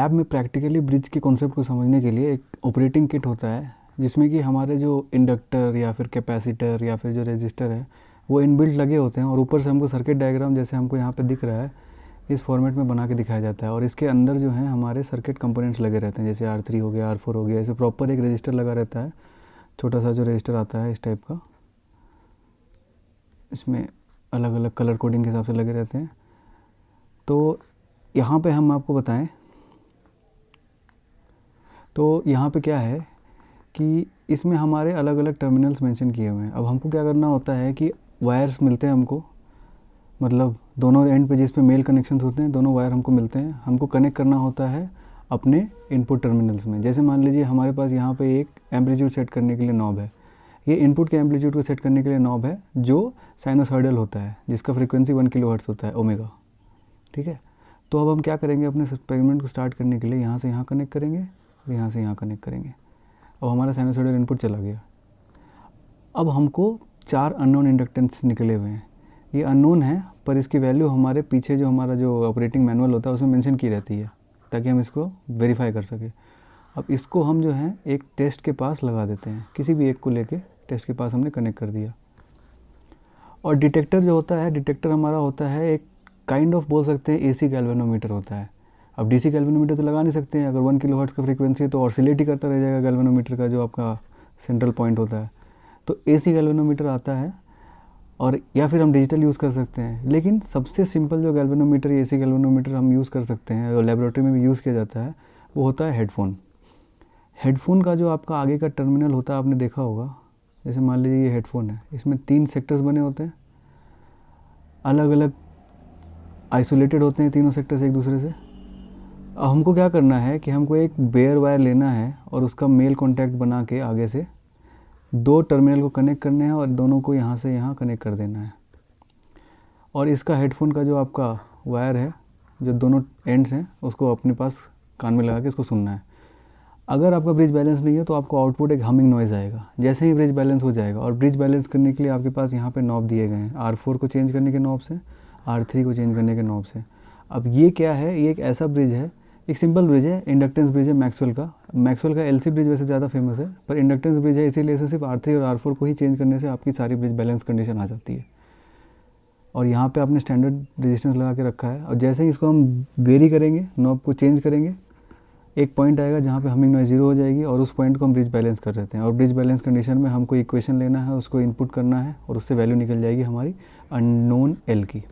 Lab में practically bridge के concept को समझने के लिए एक ऑपरेटिंग किट होता है जिसमें कि हमारे जो इंडक्टर या फिर कैपेसिटर या फिर जो रेजिस्टर है वो इनबिल्ट लगे होते हैं और ऊपर से हमको सर्किट डायग्राम जैसे हमको यहाँ पे दिख रहा है इस फॉर्मेट में बना के दिखाया जाता है और इसके अंदर जो है हमारे सर्किट कंपोनेंट्स लगे रहते हैं, जैसे R3 हो गया, R4 हो गया, ऐसे प्रॉपर एक रजिस्टर लगा रहता है, छोटा सा जो रजिस्टर आता है इस टाइप का, इसमें अलग अलग कलर कोडिंग के हिसाब से लगे रहते हैं। तो यहाँ पे हम आपको बताएं तो यहाँ पे क्या है कि इसमें हमारे अलग अलग टर्मिनल्स मेंशन किए हुए हैं। अब हमको क्या करना होता है कि वायर्स मिलते हैं हमको, मतलब दोनों एंड पे जिस पे मेल कनेक्शंस होते हैं दोनों वायर हमको मिलते हैं, हमको कनेक्ट करना होता है अपने इनपुट टर्मिनल्स में। जैसे मान लीजिए हमारे पास यहाँ पे एक एम्पलीट्यूड सेट करने के लिए नॉब है, ये इनपुट के एम्पलीट्यूड को सेट करने के लिए नॉब है जो साइनोसॉइडल होता है, जिसका फ्रीक्वेंसी 1 किलोहर्ट्ज़ होता है, ओमेगा। ठीक है, तो अब हम क्या करेंगे, अपने एक्सपेरिमेंट को स्टार्ट करने के लिए यहाँ से यहाँ कनेक्ट करेंगे और यहाँ से यहाँ कनेक्ट करेंगे। अब हमारा साइनोसॉइडल इनपुट चला गया। अब हमको 4 अननोन इंडक्टेंस निकले हुए हैं। ये अननोन है पर इसकी वैल्यू हमारे पीछे जो हमारा जो ऑपरेटिंग मैनुअल होता है उसमें मेंशन की रहती है ताकि हम इसको वेरीफाई कर सकें। अब इसको हम जो है एक टेस्ट के पास लगा देते हैं, किसी भी एक को लेके टेस्ट के पास हमने कनेक्ट कर दिया। और डिटेक्टर जो होता है, डिटेक्टर हमारा होता है एक काइंड ऑफ बोल सकते हैं AC गैल्वेनोमीटर होता है। अब DC गैल्वेनोमीटर तो लगा नहीं सकते हैं, अगर 1 किलोहर्ट्ज़ का फ्रीक्वेंसी है तो ऑसिलेट ही करता रह जाएगा गैल्वेनोमीटर का जो आपका सेंट्रल पॉइंट होता है। तो AC गैल्वेनोमीटर आता है और या फिर हम डिजिटल यूज़ कर सकते हैं, लेकिन सबसे सिंपल जो गैल्वेनोमीटर AC गैल्वेनोमीटर हम यूज़ कर सकते हैं और लेबोरेटरी में भी यूज़ किया जाता है वो होता है हेडफोन। हेडफोन का जो आपका आगे का टर्मिनल होता है आपने देखा होगा, जैसे मान लीजिए ये हेडफोन है, इसमें 3 सेक्टर्स बने होते हैं, अलग अलग आइसोलेटेड होते हैं तीनों सेक्टर्स एक दूसरे से। अब हमको क्या करना है कि हमको एक बेयर वायर लेना है और उसका मेल कॉन्टैक्ट बना के आगे से 2 टर्मिनल को कनेक्ट करने हैं और दोनों को यहाँ से यहाँ कनेक्ट कर देना है। और इसका हेडफोन का जो आपका वायर है, जो दोनों एंड्स हैं, उसको अपने पास कान में लगा के इसको सुनना है। अगर आपका ब्रिज बैलेंस नहीं है तो आपको आउटपुट एक हमिंग नॉइज़ आएगा। जैसे ही ब्रिज बैलेंस हो जाएगा, और ब्रिज बैलेंस करने के लिए आपके पास यहाँ पे नॉब दिए गए हैं, R4 को चेंज करने के नॉब से, R3 को चेंज करने के नॉब से। अब ये क्या है, ये एक ऐसा ब्रिज है, एक सिंपल ब्रिज है, इंडक्टेंस ब्रिज है मैक्सवेल का LC ब्रिज वैसे ज़्यादा फेमस है, पर इंडक्टेंस ब्रिज है, इसीलिए इसे सिर्फ R3 और R4 को ही चेंज करने से आपकी सारी ब्रिज बैलेंस कंडीशन आ जाती है। और यहाँ पे आपने स्टैंडर्ड रेजिस्टेंस लगा के रखा है, और जैसे ही इसको हम वेरी करेंगे, नॉब को चेंज करेंगे, एक पॉइंट आएगा जहाँ पे हमिंग नॉइज़ 0 हो जाएगी और उस पॉइंट को हम ब्रिज बैलेंस कर देते हैं। और ब्रिज बैलेंस कंडीशन में हमको इक्वेशन लेना है, उसको इनपुट करना है और उससे वैल्यू निकल जाएगी हमारी अननोन L की।